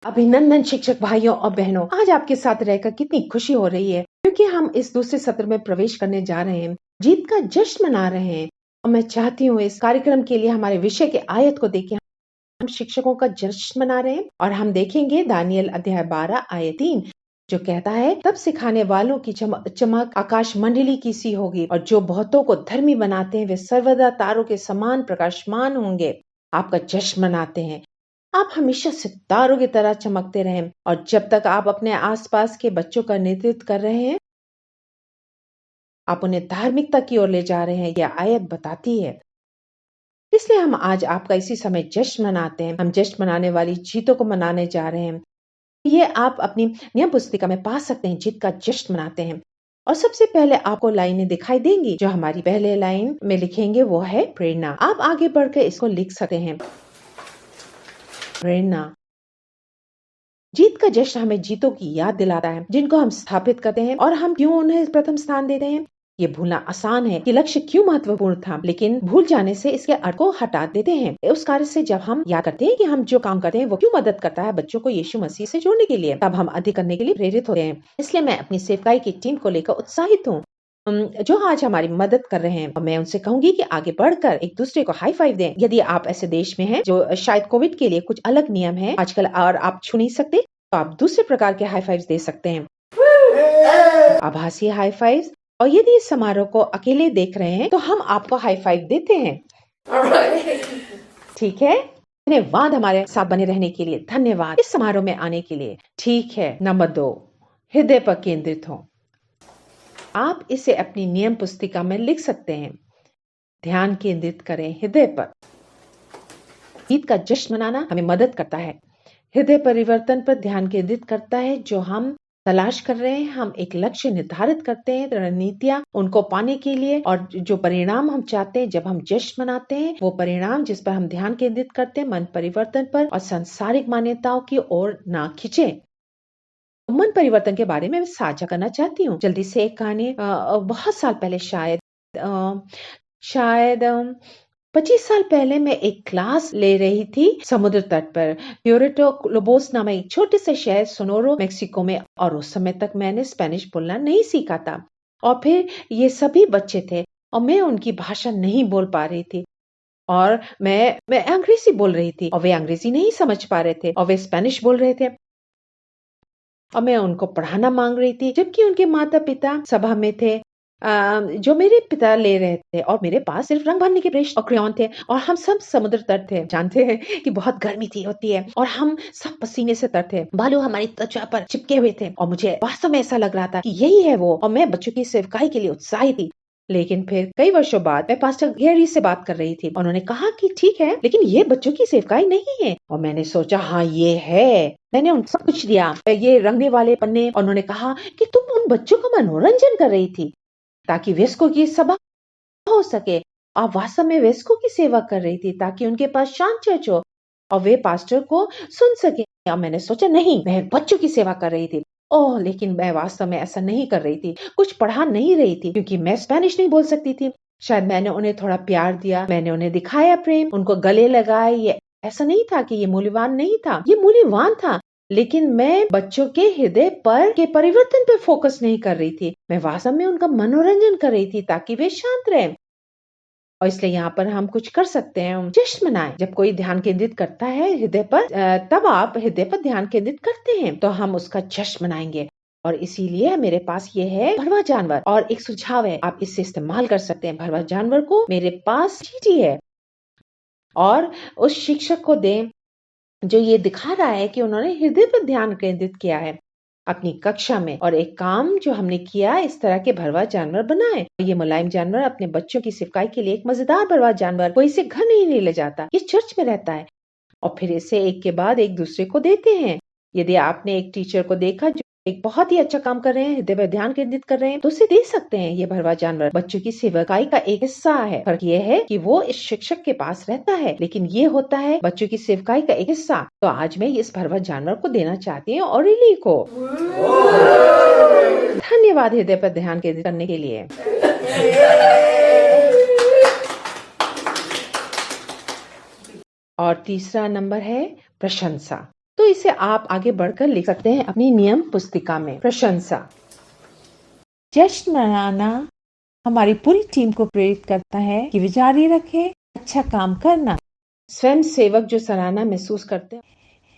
अभिनंदन शिक्षक भाइयों और बहनों, आज आपके साथ रहकर कितनी खुशी हो रही है क्योंकि हम इस दूसरे सत्र में प्रवेश करने जा रहे हैं, जीत का जश्न मना रहे हैं। और मैं चाहती हूँ इस कार्यक्रम के लिए हमारे विषय के आयत को देखें। हम शिक्षकों का जश्न मना रहे हैं और हम देखेंगे दानियल अध्याय 12 आयत 3 जो कहता है, तब सिखाने वालों की चमक आकाश मंडली की सी होगी और जो बहुतों को धर्मी बनाते हैं वे सर्वदा तारों के समान प्रकाशमान होंगे। आपका जश्न मनाते हैं, आप हमेशा सितारों की तरह चमकते रहें और जब तक आप अपने आसपास के बच्चों का नेतृत्व कर रहे हैं, आप उन्हें धार्मिकता की ओर ले जा रहे हैं, यह आयत बताती है। इसलिए हम आज आपका इसी समय जश्न मनाते हैं। हम जश्न मनाने वाली जीतों को मनाने जा रहे हैं। ये आप अपनी नियम पुस्तिका में पा सकते हैं, जीत का जश्न मनाते हैं। और सबसे पहले आपको लाइनें दिखाई देंगी। जो हमारी पहले लाइन में लिखेंगे वो है प्रेरणा। आप आगे बढ़कर इसको लिख सकते हैं। प्रेरणा। जीत का जश्न हमें जीतों की याद दिलाता है जिनको हम स्थापित करते हैं और हम क्यों उन्हें प्रथम स्थान देते हैं। ये भूलना आसान है कि लक्ष्य क्यों महत्वपूर्ण था, लेकिन भूल जाने से इसके अर्थ को हटा देते हैं। उस कार्य से जब हम याद करते हैं कि हम जो काम करते हैं वो क्यों मदद करता है बच्चों को यीशु मसीह से जोड़ने के लिए, तब हम अधिक करने के लिए प्रेरित होते हैं। इसलिए मैं अपनी सेवकाई की टीम को लेकर उत्साहित हूँ जो आज हमारी मदद कर रहे हैं। और मैं उनसे कहूंगी कि आगे बढ़कर एक दूसरे को हाई फाइव दें। यदि आप ऐसे देश में हैं जो शायद कोविड के लिए कुछ अलग नियम है आजकल और आप छू नहीं सकते, तो आप दूसरे प्रकार के हाई फाइव्स दे सकते हैं, आभासी हाई फाइव्स। और यदि इस समारोह को अकेले देख रहे हैं तो हम आपको हाई फाइव देते हैं। ठीक है, धन्यवाद हमारे साथ बने रहने के लिए, धन्यवाद इस समारोह में आने के लिए। ठीक है, नंबर 2, हृदय पर केंद्रित हो। आप इसे अपनी नियम पुस्तिका में लिख सकते हैं। ध्यान केंद्रित करें हृदय पर। जीत का जश्न मनाना हमें मदद करता है। हृदय परिवर्तन पर ध्यान केंद्रित करता है जो हम तलाश कर रहे हैं। हम एक लक्ष्य निर्धारित करते हैं, रणनीतियां उनको पाने के लिए, और जो परिणाम हम चाहते हैं जब हम जश्न मनाते हैं, वो परिणाम जिस पर हम ध्यान केंद्रित करते हैं मन परिवर्तन पर और सांसारिक मान्यताओं की ओर ना खिंचे। मन परिवर्तन के बारे में मैं साझा करना चाहती हूँ जल्दी से एक कहानी। बहुत साल पहले शायद 25 साल पहले मैं एक क्लास ले रही थी समुद्र तट पर, प्यूरेटो लोबोस नामक एक छोटे से शहर सोनोरो मेक्सिको में। और उस समय तक मैंने स्पेनिश बोलना नहीं सीखा था और फिर ये सभी बच्चे थे और मैं उनकी भाषा नहीं बोल पा रही थी और मैं अंग्रेजी बोल रही थी और वे अंग्रेजी नहीं समझ पा रहे थे और वे स्पेनिश बोल रहे थे और मैं उनको पढ़ाना मांग रही थी जबकि उनके माता पिता सभा में थे जो मेरे पिता ले रहे थे और मेरे पास सिर्फ रंग भरने के ब्रश और क्रेयॉन थे और हम सब समुद्र तट थे। जानते हैं कि बहुत गर्मी थी होती है और हम सब पसीने से तर थे, बालू हमारी त्वचा पर चिपके हुए थे और मुझे वास्तव में ऐसा लग रहा था कि यही है वो, और मैं बच्चों की सेवकाई के लिए उत्साहित थी। लेकिन फिर कई वर्षों बाद मैं पास्टर गेरी से बात कर रही थी। उन्होंने कहा कि ठीक है, लेकिन ये बच्चों की सेवकाई नहीं है। और मैंने सोचा हाँ ये है। मैंने उनको सब कुछ दिया, ये रंगने वाले पन्ने, और उन्होंने कहा कि तुम उन बच्चों का मनोरंजन कर रही थी ताकि वयस्कों की सभा हो सके। आप वास्तव में वयस्कों की सेवा कर रही थी ताकि उनके पास शांत चर्च हो और वे पास्टर को सुन सके। और मैंने सोचा नहीं, मैं बच्चों की सेवा कर रही थी। ओह, लेकिन मैं वास्तव में ऐसा नहीं कर रही थी, कुछ पढ़ा नहीं रही थी क्योंकि मैं स्पेनिश नहीं बोल सकती थी। शायद मैंने उन्हें थोड़ा प्यार दिया, मैंने उन्हें दिखाया प्रेम, उनको गले लगाए। ये ऐसा नहीं था कि ये मूल्यवान नहीं था, ये मूल्यवान था, लेकिन मैं बच्चों के हृदय पर के परिवर्तन पर फोकस नहीं कर रही थी। मैं वास्तव में उनका मनोरंजन कर रही थी ताकि वे शांत रहें। और इसलिए यहाँ पर हम कुछ कर सकते हैं, जश्न मनाएं। जब कोई ध्यान केंद्रित करता है हृदय पर, तब आप हृदय पर ध्यान केंद्रित करते हैं तो हम उसका जश्न मनाएंगे। और इसीलिए मेरे पास ये है भरवा जानवर, और एक सुझाव है, आप इससे इस्तेमाल कर सकते हैं। भरवा जानवर को मेरे पास चीटी है और उस शिक्षक को दें जो ये दिखा रहा है कि उन्होंने हृदय पर ध्यान केंद्रित किया है अपनी कक्षा में। और एक काम जो हमने किया, इस तरह के भरवा जानवर बनाए। ये मुलायम जानवर अपने बच्चों की सिफाई के लिए एक मजेदार भरवा जानवर, कोई इसे घर नहीं ले जाता, ये चर्च में रहता है और फिर इसे एक के बाद एक दूसरे को देते हैं। यदि आपने एक टीचर को देखा जो एक बहुत ही अच्छा काम कर रहे हैं, हृदय पर ध्यान केंद्रित कर रहे हैं, तो उसे दे सकते हैं। ये भरवा जानवर बच्चों की सेवकाई का एक हिस्सा है। फर्क ये है कि वो इस शिक्षक के पास रहता है, लेकिन ये होता है बच्चों की सेवकाई का एक हिस्सा। तो आज मैं इस भरवा जानवर को देना चाहती हूँ ऑरेली को। धन्यवाद हृदय पर ध्यान केंद्रित करने के लिए। और तीसरा नंबर है प्रशंसा। तो इसे आप आगे बढ़कर लिख सकते हैं अपनी नियम पुस्तिका में। प्रशंसा। जश्न मनाना हमारी पूरी टीम को प्रेरित करता है कि वे जारी रखें अच्छा काम करना। स्वयं सेवक जो सराहना महसूस करते हैं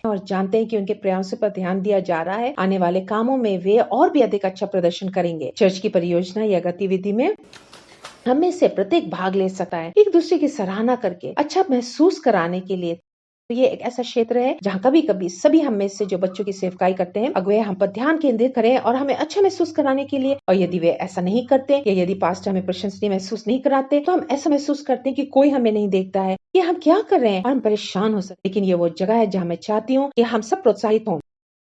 और जानते हैं कि उनके प्रयासों पर ध्यान दिया जा रहा है, आने वाले कामों में वे और भी अधिक अच्छा प्रदर्शन करेंगे। चर्च की परियोजना या गतिविधि में हमें से प्रत्येक भाग ले सकता है, एक दूसरे की सराहना करके अच्छा महसूस कराने के लिए। तो ये एक ऐसा क्षेत्र है जहाँ कभी कभी सभी हम में से जो बच्चों की सेवकाई करते हैं, अगुवे हम पर ध्यान केंद्रित करें और हमें अच्छा महसूस कराने के लिए। और यदि वे ऐसा नहीं करते या यदि पास्टर हमें प्रशंसनीय महसूस नहीं कराते, तो हम ऐसा महसूस करते हैं कि कोई हमें नहीं देखता है, कि हम क्या कर रहे हैं, और हम परेशान हो सकते। लेकिन ये वो जगह है जहाँ मैं चाहती हूँ कि हम सब प्रोत्साहित हों,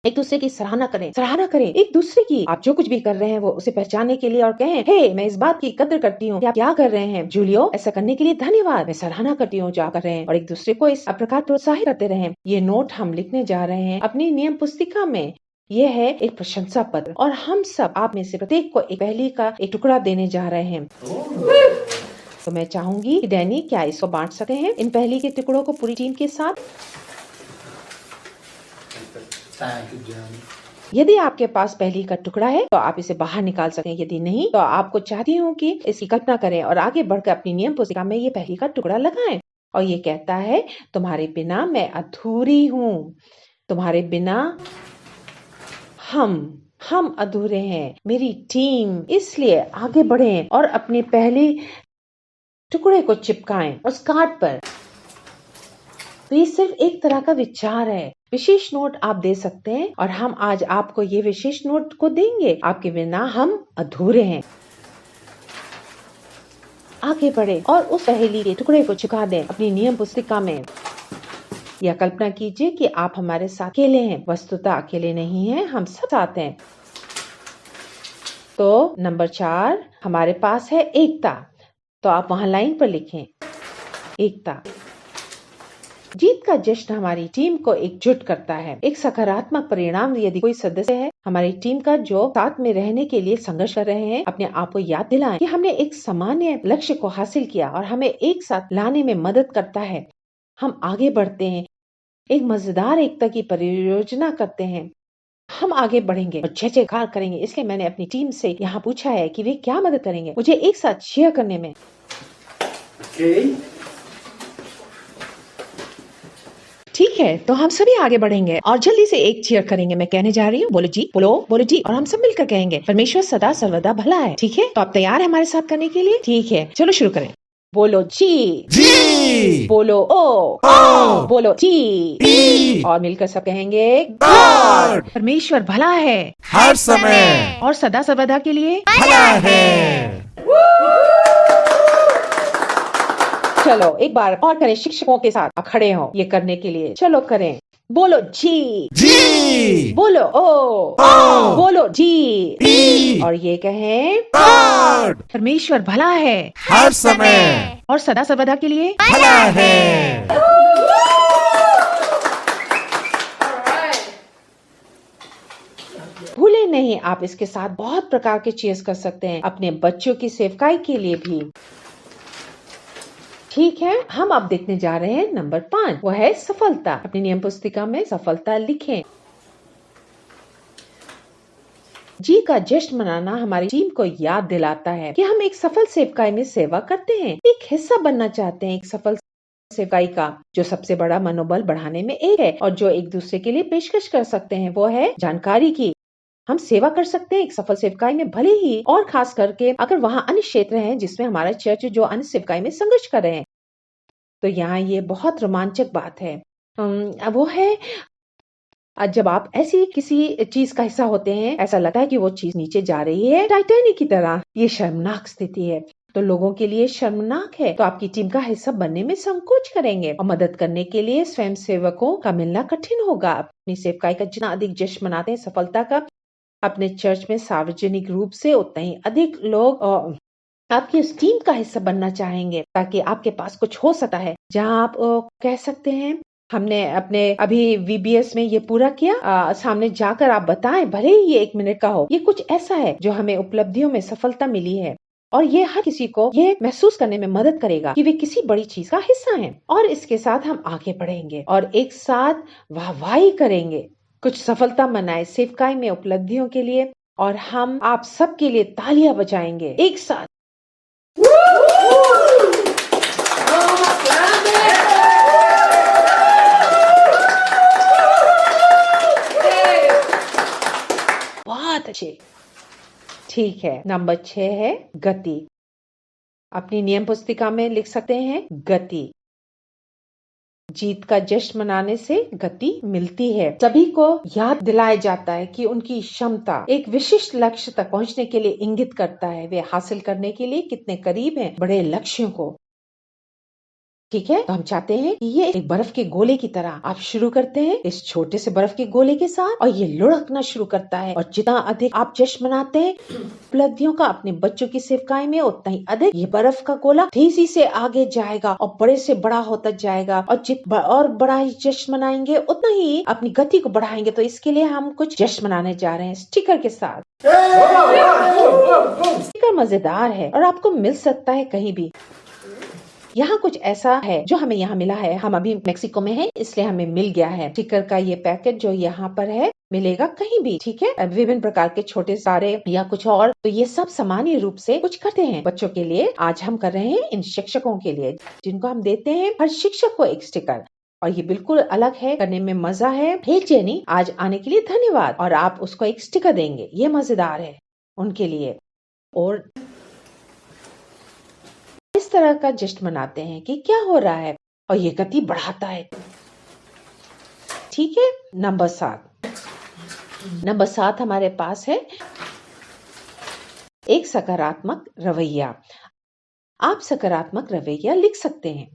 एक दूसरे की सराहना करें एक दूसरे की। आप जो कुछ भी कर रहे हैं वो उसे पहचानने के लिए और कहें, हे मैं इस बात की कद्र करती हूँ कि आप क्या कर रहे हैं जूलियो, ऐसा करने के लिए धन्यवाद, मैं सराहना करती हूँ जो आप कर रहे हैं। और एक दूसरे को इस प्रकार प्रोत्साहित करते रहें। ये नोट हम लिखने जा रहे हैं अपनी नियम पुस्तिका में। यह है एक प्रशंसा पत्र और हम सब आप में से प्रत्येक को एक पहेली का एक टुकड़ा देने जा रहे हैं। तो मैं चाहूंगी कि डैनी क्या इसको बांट सकते हैं इन पहेली के टुकड़ों को पूरी टीम के साथ। यदि आपके पास पहेली का टुकड़ा है तो आप इसे बाहर निकाल सकते हैं, यदि नहीं तो आपको चाहती हूँ कि इसकी कल्पना करें और आगे बढ़कर अपनी नियम पुस्तिका में ये पहेली का टुकड़ा लगाएं। और ये कहता है, तुम्हारे बिना मैं अधूरी हूँ, तुम्हारे बिना हम अधूरे हैं, मेरी टीम, इसलिए आगे बढ़ें और अपनी पहली टुकड़े को चिपकाएं उस कार्ड पर। तो ये सिर्फ एक तरह का विचार है, विशेष नोट आप दे सकते हैं और हम आज आपको ये विशेष नोट को देंगे, आपके बिना हम अधूरे हैं। आगे बढ़े और उस पहेली के टुकड़े को चिपका दें अपनी नियम पुस्तिका में। या कल्पना कीजिए कि आप हमारे साथ अकेले हैं, वस्तुतः अकेले नहीं हैं, हम सब साथ हैं। तो नंबर 4 हमारे पास है एकता। तो आप वहां लाइन पर लिखें एकता। जीत का जश्न हमारी टीम को एकजुट करता है। एक सकारात्मक परिणाम यदि कोई सदस्य है हमारी टीम का जो साथ में रहने के लिए संघर्ष कर रहे हैं, अपने आप को याद दिलाएं कि हमने एक सामान्य लक्ष्य को हासिल किया और हमें एक साथ लाने में मदद करता है। हम आगे बढ़ते हैं, एक मजेदार एकता की परियोजना करते हैं। हम आगे बढ़ेंगे और जय जयकार करेंगे। इसलिए मैंने अपनी टीम से यहाँ पूछा है कि वे क्या मदद करेंगे मुझे एक साथ शेयर करने में। ठीक है, तो हम सभी आगे बढ़ेंगे और जल्दी से एक चीयर करेंगे। मैं कहने जा रही हूँ, बोलो जी, बोलो जी, और हम सब मिलकर कहेंगे, परमेश्वर सदा सर्वदा भला है। ठीक है, तो आप तैयार हैं हमारे साथ करने के लिए? ठीक है, चलो शुरू करें। बोलो जी, बोलो ओ, बोलो जी, और मिलकर सब कहेंगे गॉड। परमेश्वर भला है हर समय और सदा सर्वदा के लिए भला है। चलो एक बार और करें, शिक्षकों के साथ आप खड़े हो ये करने के लिए। चलो करें, बोलो जी, बोलो ओ, बोलो जी, और ये कहें गॉड। परमेश्वर भला है हर समय और सदा सर्वदा के लिए भला है। भूले नहीं, आप इसके साथ बहुत प्रकार के चीज कर सकते हैं अपने बच्चों की सेवकाई के लिए भी। ठीक है, हम अब देखने जा रहे हैं नंबर 5, वो है सफलता। अपनी नियम पुस्तिका में सफलता लिखें। जी का जश्न मनाना हमारी टीम को याद दिलाता है कि हम एक सफल सेवकाई में सेवा करते हैं, एक हिस्सा बनना चाहते हैं एक सफल सेवकाई का, जो सबसे बड़ा मनोबल बढ़ाने में एक है और जो एक दूसरे के लिए पेशकश कर सकते हैं वो है जानकारी की। हम सेवा कर सकते हैं एक सफल सेवकाई में, भले ही और खास करके अगर वहाँ अन्य क्षेत्र हैं जिसमें हमारा चर्च जो अन्य सेवकाई में संघर्ष कर रहे हैं। तो यहाँ ये बहुत रोमांचक बात है, वो है जब आप ऐसी किसी चीज का हिस्सा होते हैं, ऐसा लगता है कि वो चीज नीचे जा रही है, टाइटैनिक की तरह। ये शर्मनाक स्थिति है, तो लोगों के लिए शर्मनाक है, तो आपकी टीम का हिस्सा बनने में संकोच करेंगे और मदद करने के लिए स्वयं सेवकों का मिलना कठिन होगा। अपनी सेवकाई का जितना अधिक जश्न मनाते हैं सफलता का अपने चर्च में सार्वजनिक रूप से, उतना ही अधिक लोग आपकी उस टीम का हिस्सा बनना चाहेंगे, ताकि आपके पास कुछ हो सकता है जहां आप कह सकते हैं हमने अपने अभी VBS में ये पूरा किया, सामने जाकर आप बताएं, भले ही ये 1 मिनट का हो, ये कुछ ऐसा है जो हमें उपलब्धियों में सफलता मिली है। और ये हर किसी को ये महसूस करने में मदद करेगा कि वे किसी बड़ी चीज का हिस्सा हैं। और इसके साथ हम आगे बढ़ेंगे और एक साथ वाहवाही करेंगे, कुछ सफलता मनाए सेवकाई में उपलब्धियों के लिए, और हम आप सबके लिए तालियां बजाएंगे एक साथ। बहुत अच्छे। ठीक है, नंबर 6 है गति। अपनी नियम पुस्तिका में लिख सकते हैं गति। जीत का जश्न मनाने से गति मिलती है। सभी को याद दिलाया जाता है कि उनकी क्षमता एक विशिष्ट लक्ष्य तक पहुंचने के लिए इंगित करता है। वे हासिल करने के लिए कितने करीब हैं बड़े लक्ष्यों को। ठीक है, तो हम चाहते हैं कि ये एक बर्फ के गोले की तरह आप शुरू करते हैं इस छोटे से बर्फ के गोले के साथ, और ये लुढ़कना शुरू करता है। और जितना अधिक आप जश्न मनाते हैं उपलब्धियों का अपने बच्चों की सेवकाई में, उतना ही अधिक ये बर्फ का गोला तेजी से आगे जाएगा और बड़े से बड़ा होता जाएगा। और और बड़ा ही जश्न मनाएंगे उतना ही अपनी गति को बढ़ाएंगे। तो इसके लिए हम कुछ जश्न मनाने जा रहे हैं स्टिकर के साथ। स्टिकर मजेदार है और आपको मिल सकता है कहीं भी। यहाँ कुछ ऐसा है जो हमें यहाँ मिला है। हम अभी मेक्सिको में हैं, इसलिए हमें मिल गया है स्टिकर का ये पैकेट जो यहाँ पर है, मिलेगा कहीं भी। ठीक है, विभिन्न प्रकार के छोटे सारे या कुछ और, तो ये सब सामान्य रूप से कुछ करते हैं बच्चों के लिए। आज हम कर रहे हैं इन शिक्षकों के लिए, जिनको हम देते हैं हर शिक्षक को एक स्टिकर, और ये बिल्कुल अलग है, करने में मजा है। हे जेनी, आज आने के लिए धन्यवाद। और आप उसको एक स्टिकर देंगे, ये मजेदार है उनके लिए। और इस तरह का जश्न मनाते हैं कि क्या हो रहा है, और ये गति बढ़ाता है। ठीक है, नंबर 7 हमारे पास है एक सकारात्मक रवैया। आप सकारात्मक रवैया लिख सकते हैं।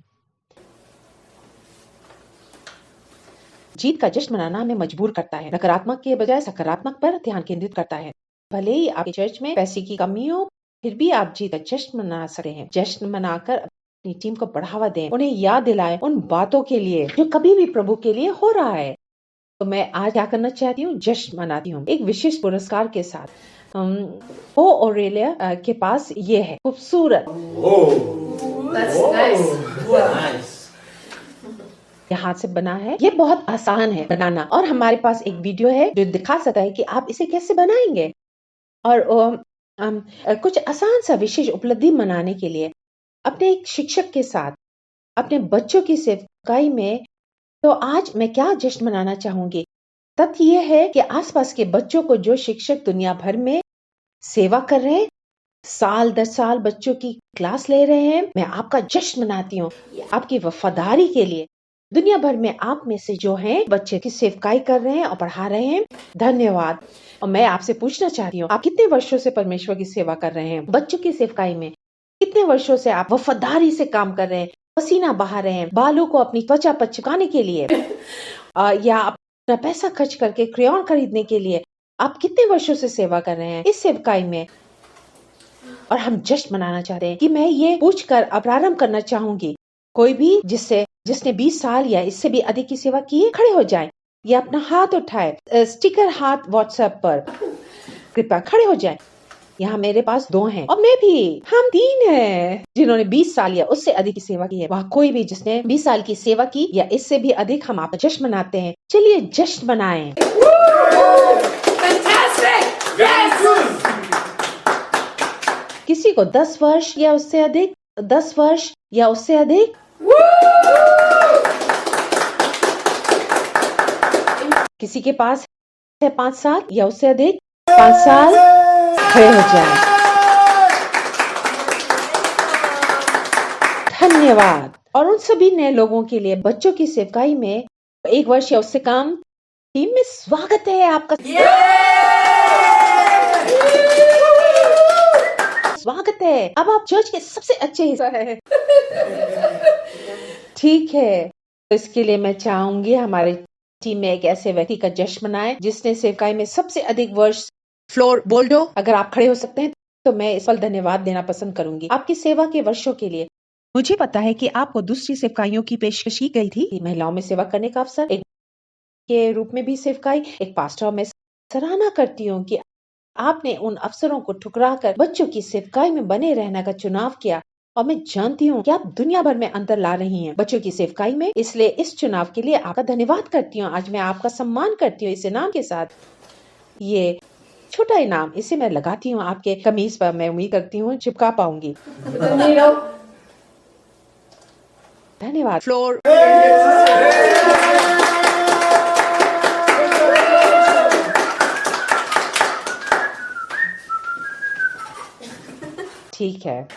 जीत का जश्न मनाना हमें मजबूर करता है, नकारात्मक के बजाय सकारात्मक पर ध्यान केंद्रित करता है। भले ही आपके चर्च में पैसे की कमी हो, फिर भी आप जीत का जश्न मना सकते हैं। जश्न मनाकर अपनी टीम को बढ़ावा दें, उन्हें याद दिलाएं उन बातों के लिए जो कभी भी प्रभु के लिए हो रहा है। तो मैं आज क्या करना चाहती हूँ, जश्न मनाती हूँ एक विशिष्ट पुरस्कार के साथ। ओ ओरेलिया के पास ये है खूबसूरत, ये हाथ से बना है, ये बहुत आसान है बनाना, और हमारे पास एक वीडियो है जो दिखा सकता है कि आप इसे कैसे बनाएंगे। और कुछ आसान सा विशेष उपलब्धि मनाने के लिए अपने एक शिक्षक के साथ अपने बच्चों की सेवकाई में, तो आज मैं क्या जश्न मनाना चाहूंगी। तथ्य यह है कि आसपास के बच्चों को जो शिक्षक दुनिया भर में सेवा कर रहे हैं, साल दर साल बच्चों की क्लास ले रहे हैं, मैं आपका जश्न मनाती हूँ आपकी वफादारी के लिए। दुनिया भर में आप में से जो हैं बच्चे की सेवकाई कर रहे हैं और पढ़ा रहे हैं, धन्यवाद। और मैं आपसे पूछना चाहती हूँ, आप कितने वर्षों से परमेश्वर की सेवा कर रहे हैं? बच्चों की सेवकाई में कितने वर्षों से आप वफादारी से काम कर रहे हैं, पसीना बहा रहे हैं, बालों को अपनी त्वचा पर चिपकाने के लिए या अपना पैसा खर्च करके क्रेयॉन खरीदने के लिए आप कितने वर्षों से सेवा कर रहे हैं इस सेवकाई में। और हम जश्न मनाना चाहते हैं कि मैं ये पूछकर प्रारंभ करना चाहूंगी, कोई भी जिसने 20 साल या इससे भी अधिक की सेवा की है, खड़े हो जाएं या अपना हाथ उठाए, स्टिकर हाथ व्हाट्सएप पर कृपया खड़े हो जाएं। यहाँ मेरे पास 2 हैं और मैं भी, हम 3 हैं जिन्होंने 20 साल या उससे अधिक की सेवा की है। वहाँ कोई भी जिसने 20 साल की सेवा की या इससे भी अधिक, हम आपका जश्न मनाते हैं। चलिए जश्न मनाएं। किसी को 10 वर्ष या उससे अधिक, 10 वर्ष या उससे अधिक, किसी के पास है 5 साल या उससे अधिक, 5 साल, खड़े हो जाएं। धन्यवाद। और उन सभी नए लोगों के लिए बच्चों की सेवकाई में 1 वर्ष या उससे कम, टीम में स्वागत है आपका। स्वागत है, अब आप चर्च के सबसे अच्छे हिस्सा है। ठीक है, तो इसके लिए मैं चाहूंगी हमारे टीम में एक ऐसे व्यक्ति का जश्न मनाए जिसने सेवकाई में सबसे अधिक वर्ष। फ्लोर बोल्डो, अगर आप खड़े हो सकते हैं तो मैं इस पर धन्यवाद देना पसंद करूंगी आपकी सेवा के वर्षों के लिए। मुझे पता है कि आपको दूसरी सेवकाइयों की पेशकश की गई थी, महिलाओं में सेवा करने का अवसर, एक के रूप में भी सेवकाई, एक पास्टर। में सराहना करती हूँ कि आपने उन अवसरों को ठुकराकर बच्चों की सेवकाई में बने रहने का चुनाव किया और मैं जानती हूँ कि आप दुनिया भर में अंतर ला रही हैं बच्चों की सेवकाई में। इसलिए इस चुनाव के लिए आपका धन्यवाद करती हूँ। आज मैं आपका सम्मान करती हूँ इस इनाम के साथ। ये छोटा इनाम इसे मैं लगाती हूँ आपके कमीज पर। मैं उम्मीद करती हूँ चिपका पाऊंगी। धन्यवाद। फ्लोर ठीक है।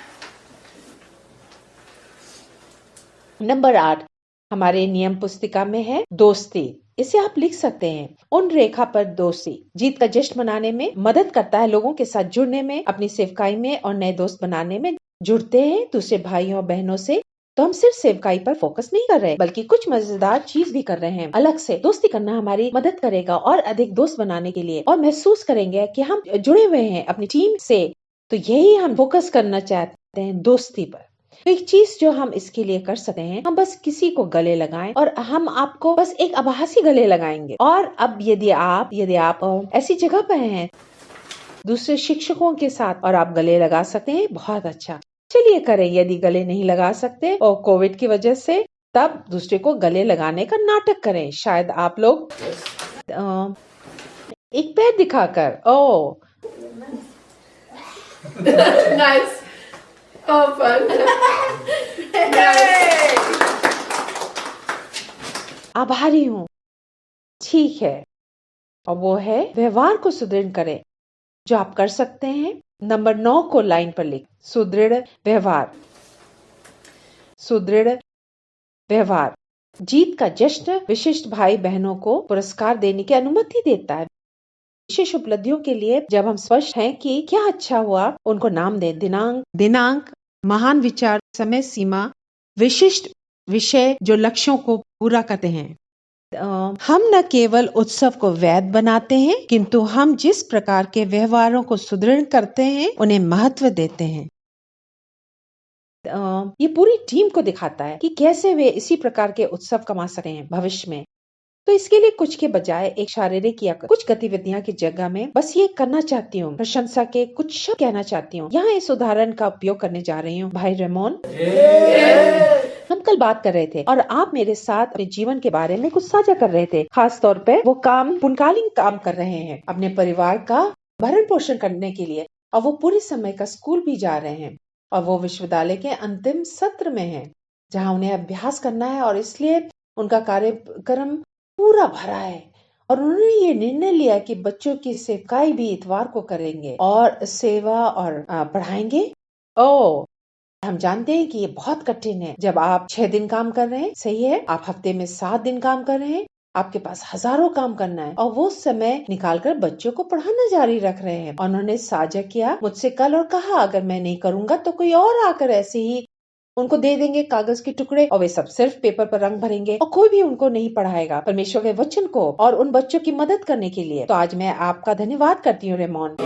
नंबर 8 हमारे नियम पुस्तिका में है दोस्ती। इसे आप लिख सकते हैं। उन रेखा पर दोस्ती जीत का जश्न मनाने में मदद करता है, लोगों के साथ जुड़ने में, अपनी सेवकाई में और नए दोस्त बनाने में। जुड़ते हैं दूसरे भाइयों और बहनों से तो हम सिर्फ सेवकाई पर फोकस नहीं कर रहे बल्कि कुछ मजेदार चीज भी कर रहे हैं। अलग से दोस्ती करना हमारी मदद करेगा और अधिक दोस्त बनाने के लिए, और महसूस करेंगे कि हम जुड़े हुए हैं अपनी टीम से। तो यही हम फोकस करना चाहते हैं, दोस्ती पर। तो एक चीज जो हम इसके लिए कर सकते हैं, हम बस किसी को गले लगाएं और हम आपको बस एक आभासी गले लगाएंगे। और अब यदि आप ऐसी जगह पर हैं दूसरे शिक्षकों के साथ और आप गले लगा सकते हैं, बहुत अच्छा, चलिए करें। यदि गले नहीं लगा सकते और कोविड की वजह से, तब दूसरे को गले लगाने का नाटक करें। शायद आप लोग एक पैर दिखाकर Nice. Oh, fun. आभारी हूँ, ठीक है। और वो है व्यवहार को सुदृढ़ करें, जो आप कर सकते हैं। नंबर 9 को लाइन पर लिख। सुदृढ़ व्यवहार। सुदृढ़ व्यवहार जीत का जश्न विशिष्ट भाई बहनों को पुरस्कार देने की अनुमति देता है। विशेष उपलब्धियों के लिए जब हम स्पष्ट हैं कि क्या अच्छा हुआ, उनको नाम दें। दिनांक, महान विचार, समय सीमा, विशिष्ट विषय जो लक्ष्यों को पूरा करते हैं। हम न केवल उत्सव को वैध बनाते हैं, किंतु हम जिस प्रकार के व्यवहारों को सुदृढ़ करते हैं उन्हें महत्व देते हैं। ये पूरी टीम को दिखाता है कि कैसे वे इसी प्रकार के उत्सव कमा सकते हैं भविष्य में। तो इसके लिए कुछ के बजाय एक शारीरिक या कुछ गतिविधियां की जगह में बस ये करना चाहती हूँ, प्रशंसा के कुछ शब्द कहना चाहती हूँ। यहाँ इस उदाहरण का उपयोग करने जा रही हूँ। भाई रेमोन, हम कल बात कर रहे थे और आप मेरे साथ अपने जीवन के बारे में कुछ साझा कर रहे थे। खास तौर पे वो पूर्णकालीन काम कर रहे हैं अपने परिवार का भरण पोषण करने के लिए, और वो पूरे समय का स्कूल भी जा रहे हैं, और वो विश्वविद्यालय के अंतिम सत्र में हैं जहाँ उन्हें अभ्यास करना है, और इसलिए उनका कार्यक्रम पूरा भरा है। और उन्होंने ये निर्णय लिया कि बच्चों की सेवकाई भी इतवार को करेंगे और सेवा और पढ़ाएंगे। हम जानते हैं कि ये बहुत कठिन है जब आप 6 दिन काम कर रहे हैं, सही है। आप हफ्ते में 7 दिन काम कर रहे हैं, आपके पास हजारों काम करना है, और वो समय निकालकर बच्चों को पढ़ाना जारी रख रहे हैं। उन्होंने साझा किया मुझसे कल और कहा, अगर मैं नहीं करूंगा तो कोई और आकर ऐसे ही उनको दे देंगे कागज के टुकड़े, और वे सब सिर्फ पेपर पर रंग भरेंगे और कोई भी उनको नहीं पढ़ाएगा परमेश्वर के वचन को और उन बच्चों की मदद करने के लिए। तो आज मैं आपका धन्यवाद करती हूँ रेमोन।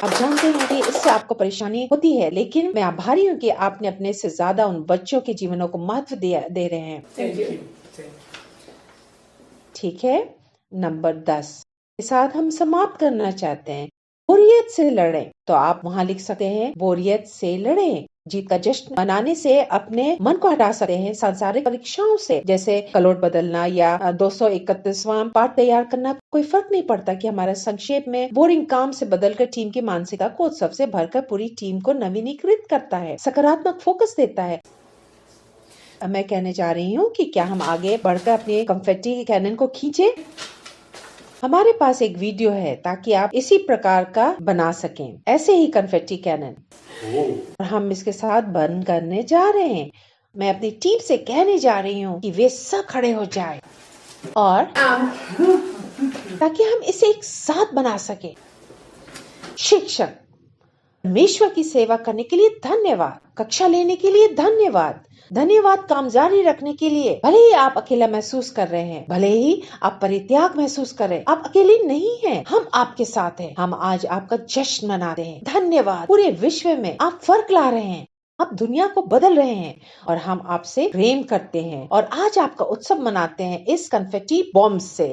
आप जानते हैं कि इससे आपको परेशानी होती है, लेकिन मैं आभारी हूँ कि आपने अपने से ज्यादा उन बच्चों के जीवनों को महत्व दे रहे हैं। ठीक है। नंबर 10 के साथ हम समाप्त करना चाहते हैं। बोरियत से लड़ें। तो आप वहाँ लिख सकते हैं, बोरियत से लड़ें। जीत का जश्न मनाने से अपने मन को हटा सकते हैं सांसारिक परीक्षाओं से, जैसे कलोट बदलना या 231वां पाठ तैयार करना। कोई फर्क नहीं पड़ता कि हमारा संक्षेप में बोरिंग काम से बदलकर टीम की मानसिकता को उत्सव से भरकर पूरी टीम को नवीनीकृत करता है, सकारात्मक फोकस देता है। मैं कहने जा रही हूँ कि क्या हम आगे बढ़कर अपने कन्फेटी कैनन को खींचे। हमारे पास एक वीडियो है ताकि आप इसी प्रकार का बना सकें, ऐसे ही कन्फेटी कैनन। और हम इसके साथ बंद करने जा रहे हैं। मैं अपनी टीम से कहने जा रही हूँ कि वे सब खड़े हो जाएं, और ताकि हम इसे एक साथ बना सके। शिक्षक, परमेश्वर की सेवा करने के लिए धन्यवाद। कक्षा लेने के लिए धन्यवाद। धन्यवाद काम जारी रखने के लिए। भले ही आप अकेला महसूस कर रहे हैं, भले ही आप परित्याग महसूस कर रहे हैं, आप अकेले नहीं हैं। हम आपके साथ हैं। हम आज आपका जश्न मनाते हैं। धन्यवाद। पूरे विश्व में आप फर्क ला रहे हैं, आप दुनिया को बदल रहे हैं, और हम आपसे प्रेम करते हैं। और आज आपका उत्सव मनाते हैं इस कन्फेटी बॉम्ब से।